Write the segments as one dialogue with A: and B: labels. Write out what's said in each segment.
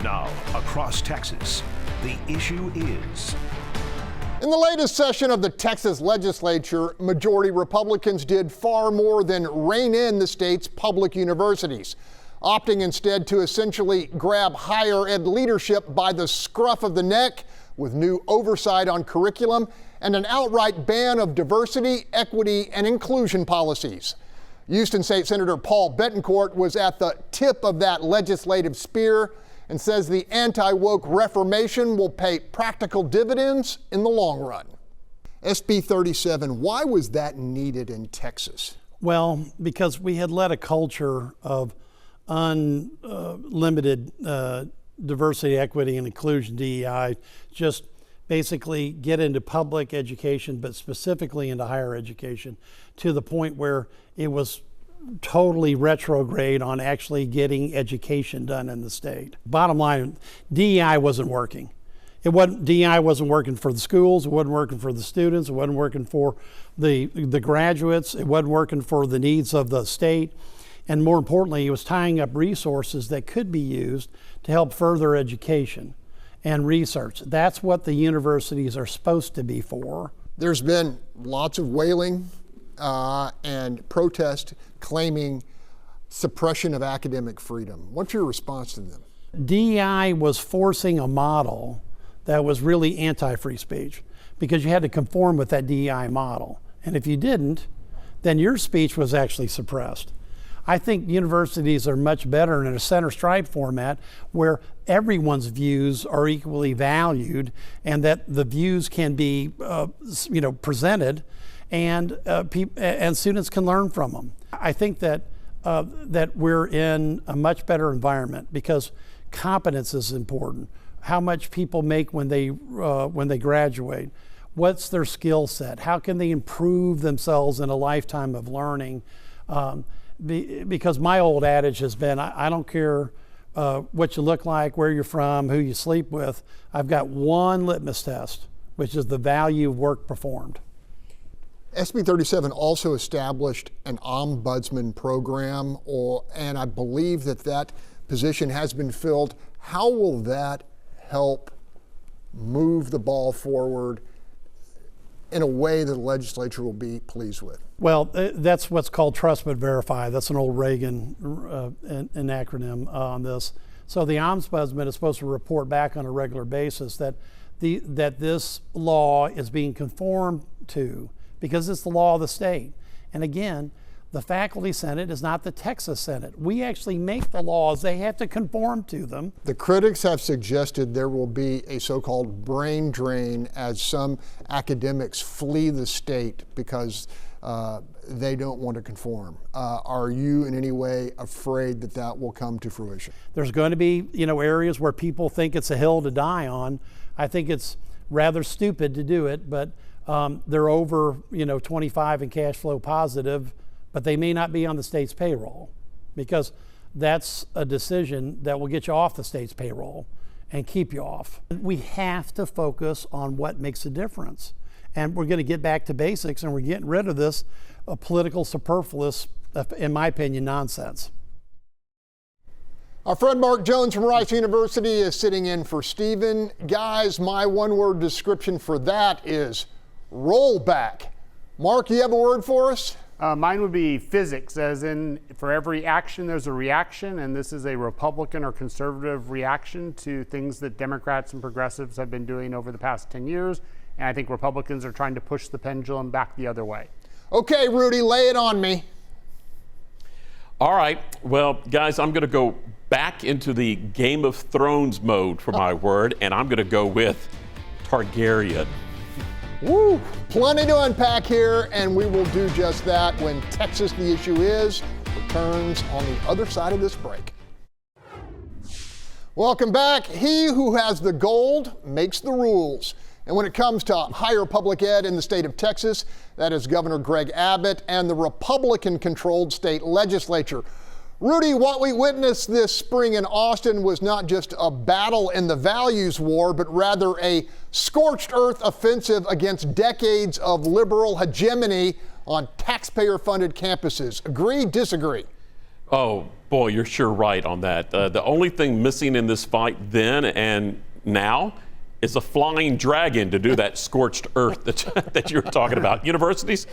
A: Now, across Texas, the issue is...
B: In the latest session of the Texas Legislature, majority Republicans did far more than rein in the state's public universities, opting instead to essentially grab higher ed leadership by the scruff of the neck with new oversight on curriculum and an outright ban of diversity, equity, and inclusion policies. Houston State Senator Paul Bettencourt was at the tip of that legislative spear and says the anti-woke reformation will pay practical dividends in the long run. SB 37, why was that needed in Texas?
C: Well, because we had led a culture of unlimited diversity, equity, and inclusion, DEI, just basically get into public education, but specifically into higher education, to the point where it was totally retrograde on actually getting education done in the state. Bottom line, DEI wasn't working. DEI wasn't working for the schools, it wasn't working for the students, it wasn't working for the graduates, it wasn't working for the needs of the state, and more importantly, it was tying up resources that could be used to help further education and research. That's what the universities are supposed to be for. There's
B: been lots of wailing and protest claiming suppression of academic freedom. What's your response to them?
C: DEI was forcing a model that was really anti-free speech because you had to conform with that DEI model. And if you didn't, then your speech was actually suppressed. I think universities are much better in a center stripe format where everyone's views are equally valued and that the views can be presented and students can learn from them. I think that we're in a much better environment because competence is important. How much people make when they graduate, what's their skill set, how can they improve themselves in a lifetime of learning? Because my old adage has been, I don't care what you look like, where you're from, who you sleep with. I've got one litmus test, which is the value of work performed.
B: SB 37 also established an ombudsman program, and I believe that position has been filled. How will that help move the ball forward in a way that the legislature will be pleased with?
C: Well, that's what's called trust but verify. That's an old Reagan an acronym on this. So the ombudsman is supposed to report back on a regular basis that this law is being conformed to, because it's the law of the state. And again, the faculty senate is not the Texas Senate. We actually make the laws. They have to conform to them.
B: The critics have suggested there will be a so-called brain drain as some academics flee the state because they don't want to conform. Are you in any way afraid that will come to fruition?
C: There's going to be areas where people think it's a hill to die on. I think it's rather stupid to do it, but they're over 25 and cash flow positive, but they may not be on the state's payroll because that's a decision that will get you off the state's payroll and keep you off. We have to focus on what makes a difference. And we're going to get back to basics, and we're getting rid of this political superfluous, in my opinion, nonsense.
B: Our friend Mark Jones from Rice University is sitting in for Stephen. Guys, my one-word description for that is rollback. Mark, you have a word for us?
D: Mine would be physics, as in for every action there's a reaction, and this is a Republican or conservative reaction to things that Democrats and progressives have been doing over the past 10 years. And I think Republicans are trying to push the pendulum back the other way.
B: Okay, Rudy, lay it on me.
E: All right. Well, guys, I'm going to go back into the Game of Thrones mode for my word, and I'm going to go with Targaryen.
B: Woo! Plenty to unpack here, and we will do just that when Texas the Issue Is returns on the other side of this break. Welcome back. He who has the gold makes the rules. And when it comes to higher public ed in the state of Texas, that is Governor Greg Abbott and the Republican-controlled state legislature. Rudy, what we witnessed this spring in Austin was not just a battle in the values war, but rather a scorched earth offensive against decades of liberal hegemony on taxpayer-funded campuses. Agree, disagree?
E: Oh, boy, you're sure right on that. The only thing missing in this fight then and now is a flying dragon to do that scorched earth that you were talking about. Universities,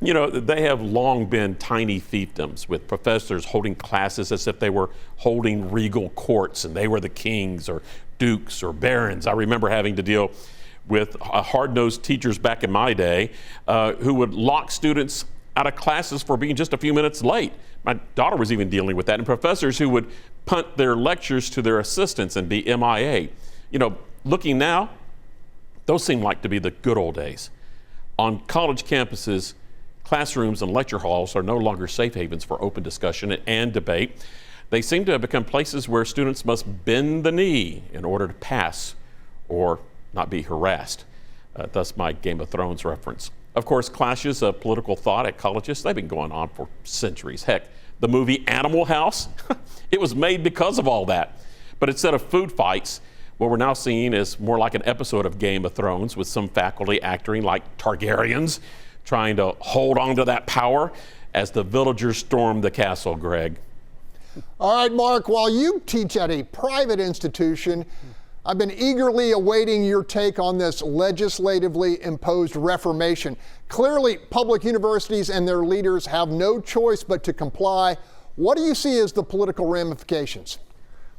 E: you know, they have long been tiny fiefdoms with professors holding classes as if they were holding regal courts and they were the kings or dukes or barons. I remember having to deal with hard-nosed teachers back in my day who would lock students out of classes for being just a few minutes late. My daughter was even dealing with that, and professors who would punt their lectures to their assistants and be MIA. You know, looking now, those seem like to be the good old days. On college campuses, classrooms and lecture halls are no longer safe havens for open discussion and debate. They seem to have become places where students must bend the knee in order to pass or not be harassed. Thus my Game of Thrones reference. Of course, clashes of political thought at colleges, they've been going on for centuries. Heck, the movie Animal House, it was made because of all that. But instead of food fights, what we're now seeing is more like an episode of Game of Thrones with some faculty acting like Targaryens, trying to hold on to that power as the villagers storm the castle, Greg.
B: All right, Mark, while you teach at a private institution, I've been eagerly awaiting your take on this legislatively imposed reformation. Clearly, public universities and their leaders have no choice but to comply. What do you see as the political ramifications?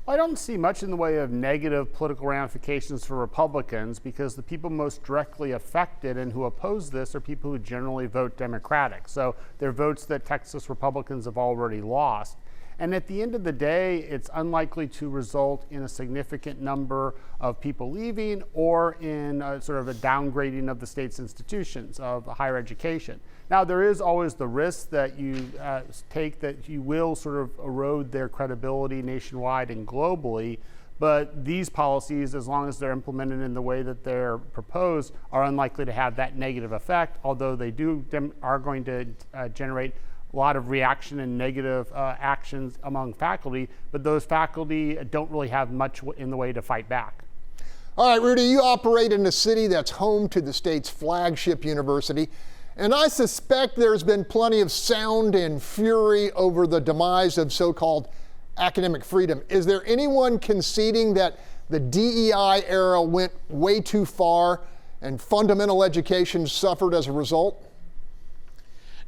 D: I don't see much in the way of negative political ramifications for Republicans because the people most directly affected and who oppose this are people who generally vote Democratic. So they're votes that Texas Republicans have already lost. And at the end of the day, it's unlikely to result in a significant number of people leaving or in sort of a downgrading of the state's institutions of higher education. Now, there is always the risk that you take that you will sort of erode their credibility nationwide and globally. But these policies, as long as they're implemented in the way that they're proposed, are unlikely to have that negative effect, although they are going to generate a lot of reaction and negative actions among faculty, but those faculty don't really have much in the way to fight back.
B: All right, Rudy, you operate in a city that's home to the state's flagship university, and I suspect there's been plenty of sound and fury over the demise of so-called academic freedom. Is there anyone conceding that the DEI era went way too far and fundamental education suffered as a result?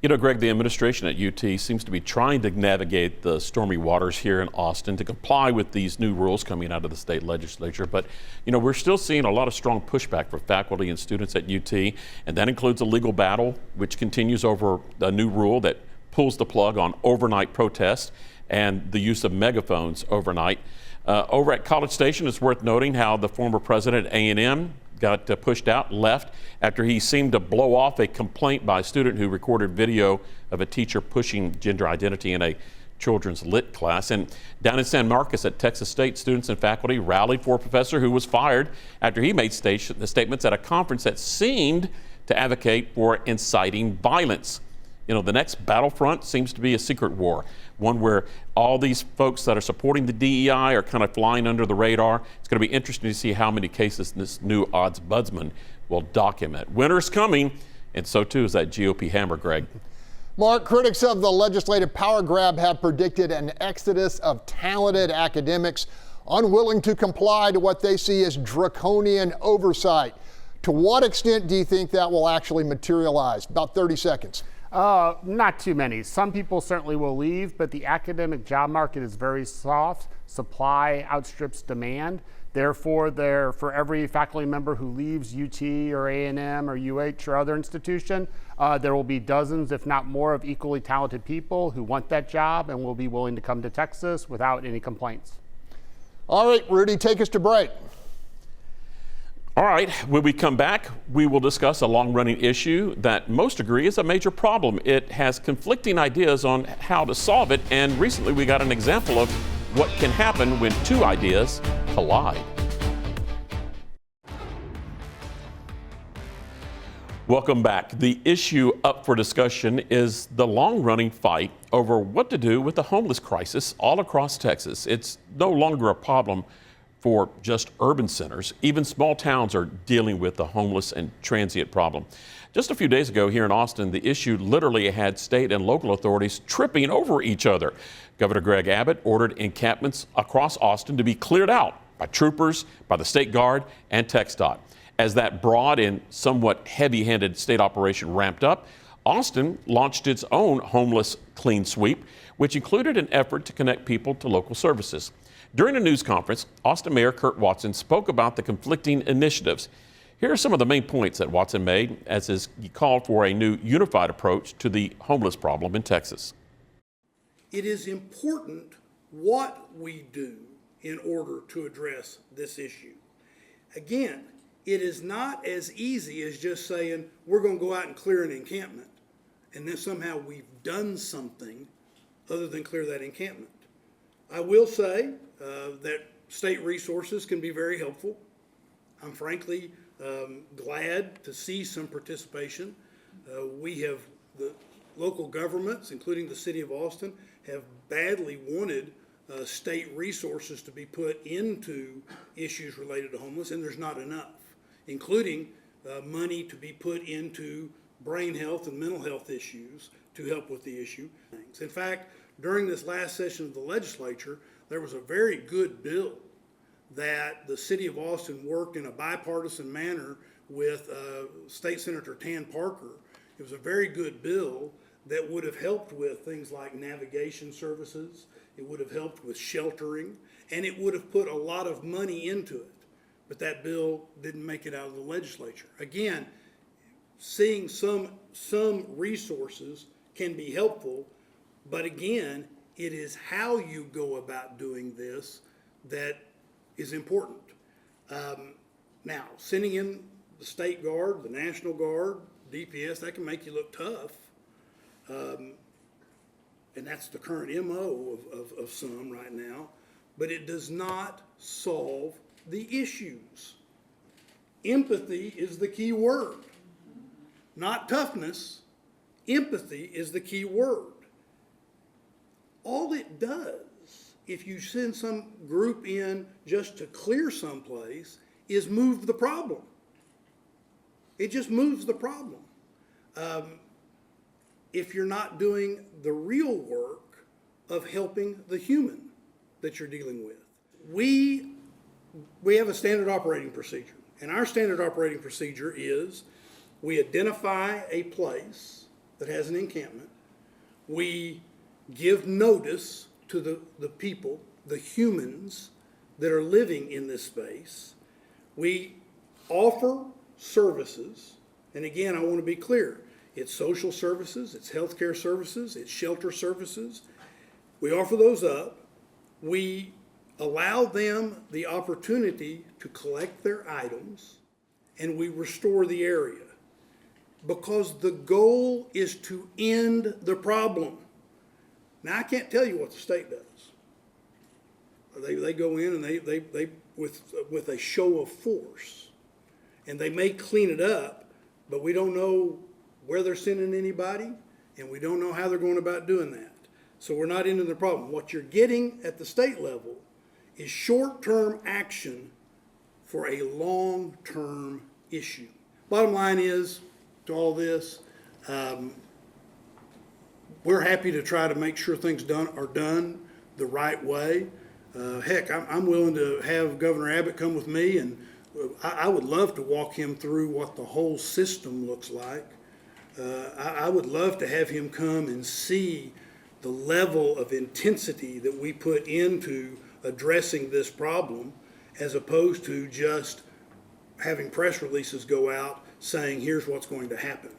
E: You know, Greg, the administration at UT seems to be trying to navigate the stormy waters here in Austin to comply with these new rules coming out of the state legislature. But, you know, we're still seeing a lot of strong pushback for faculty and students at UT, and that includes a legal battle which continues over a new rule that pulls the plug on overnight protests and the use of megaphones overnight. Over at College Station, it's worth noting how the former president at A&M got pushed out, left, after he seemed to blow off a complaint by a student who recorded video of a teacher pushing gender identity in a children's lit class. And down in San Marcos at Texas State, students and faculty rallied for a professor who was fired after he made statements at a conference that seemed to advocate for inciting violence. You know, the next battlefront seems to be a secret war, one where all these folks that are supporting the DEI are kind of flying under the radar. It's going to be interesting to see how many cases this new ombudsman will document. Winter's coming, and so too is that GOP hammer, Greg.
B: Mark, critics of the legislative power grab have predicted an exodus of talented academics unwilling to comply to what they see as draconian oversight. To what extent do you think that will actually materialize? About 30 seconds.
D: Not too many. Some people certainly will leave, but the academic job market is very soft. Supply outstrips demand. Therefore, for every faculty member who leaves UT or A&M or UH or other institution, there will be dozens, if not more, of equally talented people who want that job and will be willing to come to Texas without any complaints.
B: All right, Rudy, take us to break.
E: All right, when we come back, we will discuss a long-running issue that most agree is a major problem. It has conflicting ideas on how to solve it, and recently we got an example of what can happen when two ideas collide. Welcome back. The issue up for discussion is the long-running fight over what to do with the homeless crisis all across Texas. It's no longer a problem for just urban centers. Even small towns are dealing with the homeless and transient problem. Just a few days ago here in Austin, the issue literally had state and local authorities tripping over each other. Governor Greg Abbott ordered encampments across Austin to be cleared out by troopers, by the State Guard, and TxDOT. As that broad and somewhat heavy-handed state operation ramped up, Austin launched its own homeless clean sweep, which included an effort to connect people to local services. During a news conference, Austin Mayor Kurt Watson spoke about the conflicting initiatives. Here are some of the main points that Watson made as he called for a new unified approach to the homeless problem in Texas.
F: It is important what we do in order to address this issue. Again, it is not as easy as just saying we're going to go out and clear an encampment and then somehow we've done something other than clear that encampment. I will say that state resources can be very helpful. I'm frankly glad to see some participation. We have, the local governments, including the city of Austin, have badly wanted state resources to be put into issues related to homeless, and there's not enough, including money to be put into brain health and mental health issues to help with the issue. In fact, during this last session of the legislature, there was a very good bill that the city of Austin worked in a bipartisan manner with State Senator Tan Parker. It was a very good bill that would have helped with things like navigation services, it would have helped with sheltering, and it would have put a lot of money into it. But that bill didn't make it out of the legislature. Again, seeing some resources can be helpful, but again, it is how you go about doing this that is important. Now, sending in the State Guard, the National Guard, DPS, that can make you look tough. And that's the current MO of some right now, but it does not solve the issues. Empathy is the key word, not toughness. Empathy is the key word. All it does, if you send some group in just to clear someplace, is move the problem. It just moves the problem. If you're not doing the real work of helping the human that you're dealing with. We have a standard operating procedure, and our standard operating procedure is we identify a place that has an encampment. We give notice to the people, the humans that are living in this space. We offer services, and again, I want to be clear, it's social services, it's healthcare services, it's shelter services. We offer those up. We allow them the opportunity to collect their items, and we restore the area, because the goal is to end the problem. Now, I can't tell you what the state does. They go in and they with a show of force, and they may clean it up, but we don't know where they're sending anybody, and we don't know how they're going about doing that. So we're not into the problem. What you're getting at the state level is short-term action for a long-term issue. Bottom line is, to all this, we're happy to try to make sure things are done the right way. Heck, I'm willing to have Governor Abbott come with me, and I would love to walk him through what the whole system looks like. I would love to have him come and see the level of intensity that we put into addressing this problem, as opposed to just having press releases go out saying, here's what's going to happen.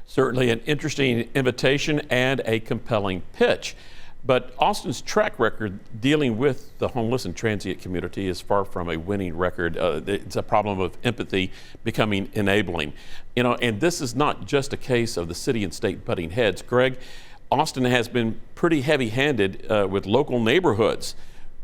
E: Certainly an interesting invitation and a compelling pitch. But Austin's track record dealing with the homeless and transient community is far from a winning record. It's a problem of empathy becoming enabling. And this is not just a case of the city and state butting heads. Greg, Austin has been pretty heavy-handed with local neighborhoods,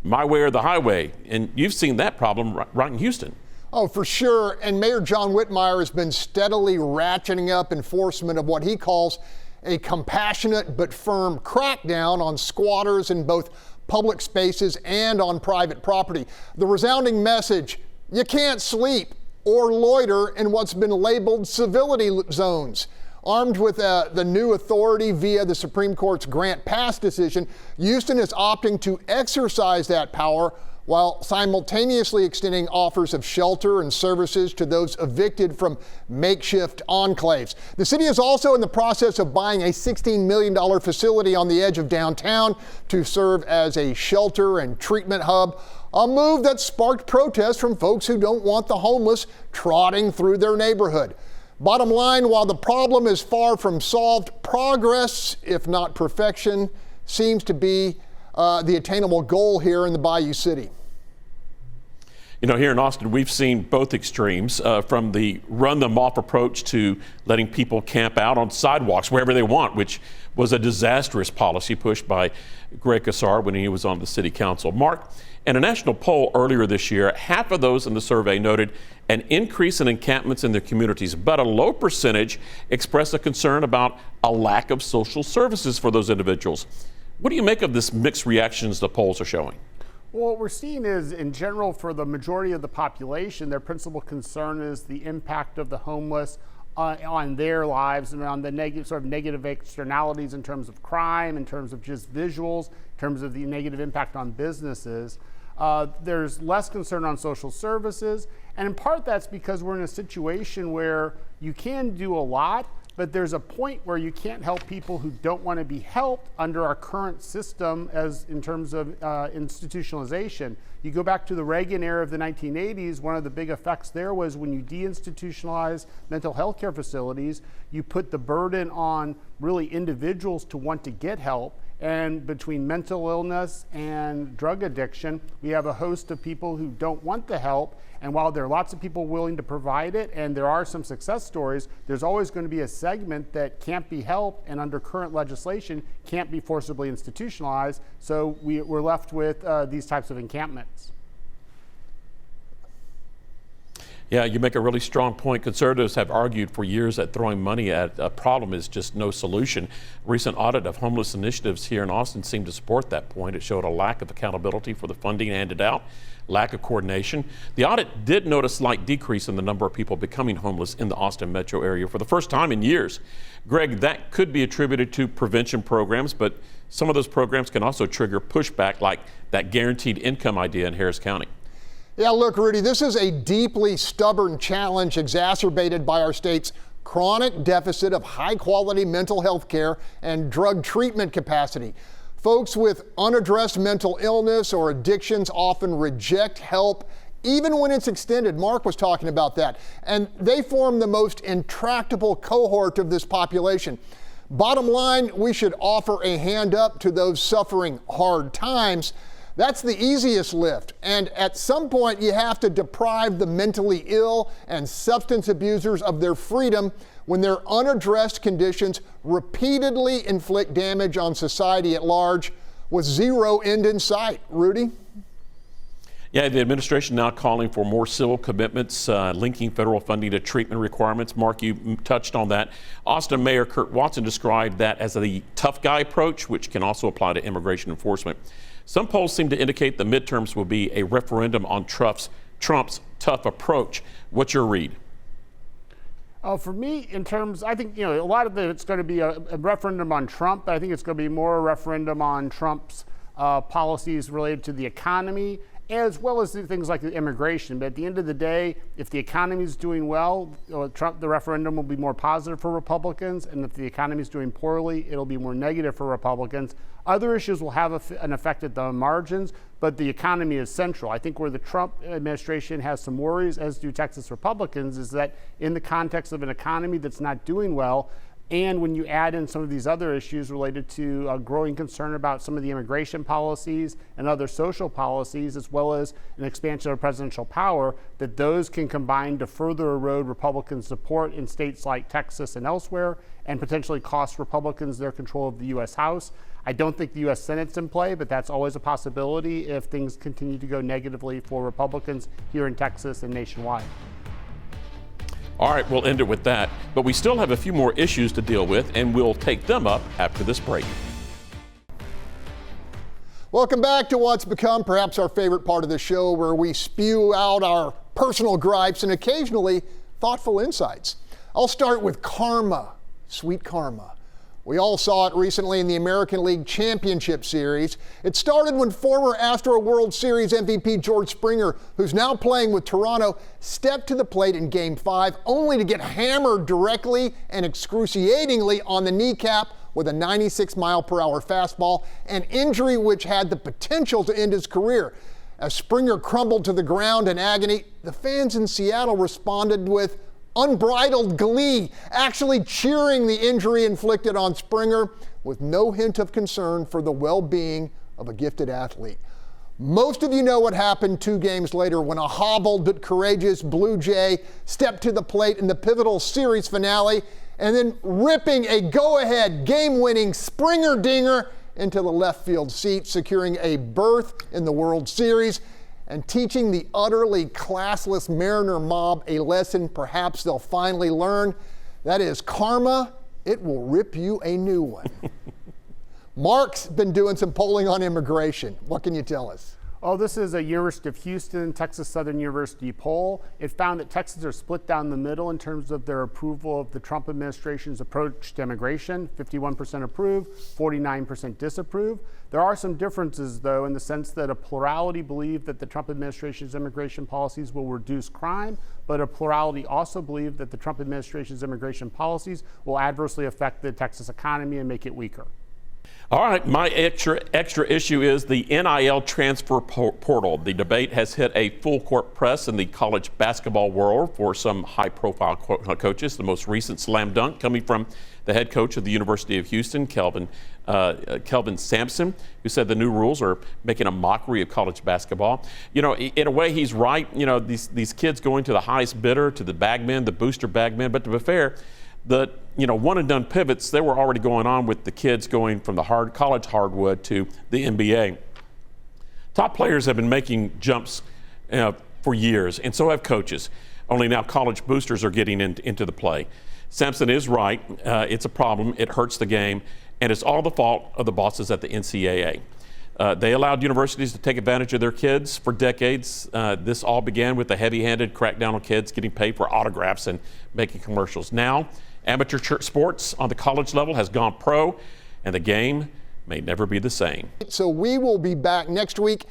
E: my way or the highway, and you've seen that problem right in Houston.
B: Oh, for sure. And Mayor John Whitmire has been steadily ratcheting up enforcement of what he calls a compassionate but firm crackdown on squatters in both public spaces and on private property. The resounding message: you can't sleep or loiter in what's been labeled civility zones. Armed with the new authority via the Supreme Court's Grant Pass decision, Houston is opting to exercise that power while simultaneously extending offers of shelter and services to those evicted from makeshift enclaves. The city is also in the process of buying a $16 million facility on the edge of downtown to serve as a shelter and treatment hub, a move that sparked protests from folks who don't want the homeless trotting through their neighborhood. Bottom line, while the problem is far from solved, progress, if not perfection, seems to be the attainable goal here in the Bayou City.
E: You know, here in Austin, we've seen both extremes, from the run them off approach to letting people camp out on sidewalks wherever they want, which was a disastrous policy pushed by Greg Casar when he was on the city council. Mark, in a national poll earlier this year, half of those in the survey noted an increase in encampments in their communities, but a low percentage expressed a concern about a lack of social services for those individuals. What do you make of this mixed reactions the polls are showing?
D: Well, what we're seeing is, in general, for the majority of the population, their principal concern is the impact of the homeless on their lives and on the negative externalities in terms of crime, in terms of just visuals, in terms of the negative impact on businesses. There's less concern on social services, and in part that's because we're in a situation where you can do a lot, but there's a point where you can't help people who don't want to be helped under our current system as in terms of institutionalization. You go back to the Reagan era of the 1980s, one of the big effects there was when you deinstitutionalize mental health care facilities, you put the burden on really individuals to want to get help. And between mental illness and drug addiction, we have a host of people who don't want the help. And while there are lots of people willing to provide it, and there are some success stories, there's always going to be a segment that can't be helped and under current legislation can't be forcibly institutionalized. So we're left with these types of encampments.
E: Yeah, you make a really strong point. Conservatives have argued for years that throwing money at a problem is just no solution. A recent audit of homeless initiatives here in Austin seemed to support that point. It showed a lack of accountability for the funding handed out, lack of coordination. The audit did note a slight decrease in the number of people becoming homeless in the Austin metro area for the first time in years. Greg, that could be attributed to prevention programs, but some of those programs can also trigger pushback, like that guaranteed income idea in Harris County.
B: Yeah, look, Rudy, this is a deeply stubborn challenge exacerbated by our state's chronic deficit of high-quality mental health care and drug treatment capacity. Folks with unaddressed mental illness or addictions often reject help, even when it's extended. Mark was talking about that. And they form the most intractable cohort of this population. Bottom line, we should offer a hand up to those suffering hard times. That's the easiest lift, and at some point you have to deprive the mentally ill and substance abusers of their freedom when their unaddressed conditions repeatedly inflict damage on society at large with zero end in sight. Rudy?
E: Yeah, the administration now calling for more civil commitments, linking federal funding to treatment requirements. Mark, you touched on that. Austin Mayor Kurt Watson described that as the tough guy approach, which can also apply to immigration enforcement. Some polls seem to indicate the midterms will be a referendum on Trump's tough approach. What's your read?
D: For me, in terms, I think, a lot of it's going to be a referendum on Trump, but I think it's going to be more a referendum on Trump's policies related to the economy, as well as things like the immigration. But at the end of the day, if the economy is doing well, the referendum will be more positive for Republicans, and if the economy is doing poorly, it'll be more negative for Republicans. Other issues will have an effect at the margins, but the economy is central. I think where the Trump administration has some worries, as do Texas Republicans, is that in the context of an economy that's not doing well, and when you add in some of these other issues related to a growing concern about some of the immigration policies and other social policies, as well as an expansion of presidential power, that those can combine to further erode Republican support in states like Texas and elsewhere, and potentially cost Republicans their control of the U.S. House. I don't think the U.S. Senate's in play, but that's always a possibility if things continue to go negatively for Republicans here in Texas and nationwide.
E: All right, we'll end it with that. But we still have a few more issues to deal with, and we'll take them up after this break.
B: Welcome back to what's become perhaps our favorite part of the show, where we spew out our personal gripes and occasionally thoughtful insights. I'll start with karma, sweet karma. We all saw it recently in the American League Championship Series. It started when former Astro World Series MVP George Springer, who's now playing with Toronto, stepped to the plate in Game 5 only to get hammered directly and excruciatingly on the kneecap with a 96-mile-per-hour fastball, an injury which had the potential to end his career. As Springer crumbled to the ground in agony, the fans in Seattle responded with unbridled glee, actually cheering the injury inflicted on Springer with no hint of concern for the well-being of a gifted athlete. Most of you know what happened 2 games later when a hobbled but courageous Blue Jay stepped to the plate in the pivotal series finale and then ripping a go-ahead game-winning Springer dinger into the left field seat, securing a berth in the World Series and teaching the utterly classless Mariner mob a lesson perhaps they'll finally learn. That is, karma, it will rip you a new one. Mark's been doing some polling on immigration. What can you tell us?
D: Oh, this is a University of Houston, Texas Southern University poll. It found that Texans are split down the middle in terms of their approval of the Trump administration's approach to immigration. 51% approve, 49% disapprove. There are some differences, though, in the sense that a plurality believe that the Trump administration's immigration policies will reduce crime, but a plurality also believe that the Trump administration's immigration policies will adversely affect the Texas economy and make it weaker.
E: All right, my extra issue is the NIL transfer portal. The debate has hit a full court press in the college basketball world for some high-profile coaches. The most recent slam dunk coming from the head coach of the University of Houston, Kelvin Sampson, who said the new rules are making a mockery of college basketball. You know, in a way, he's right. You know, these kids going to the highest bidder, to the bagmen, the booster bagmen. But to be fair, the one and done pivots, they were already going on with the kids going from the college hardwood to the NBA. Top players have been making jumps for years, and so have coaches. Only now college boosters are getting into the play. Sampson is right. It's a problem. It hurts the game, and it's all the fault of the bosses at the NCAA. They allowed universities to take advantage of their kids for decades. This all began with the heavy-handed crackdown on kids getting paid for autographs and making commercials. Now, amateur sports on the college level has gone pro, and the game may never be the same.
B: So we will be back next week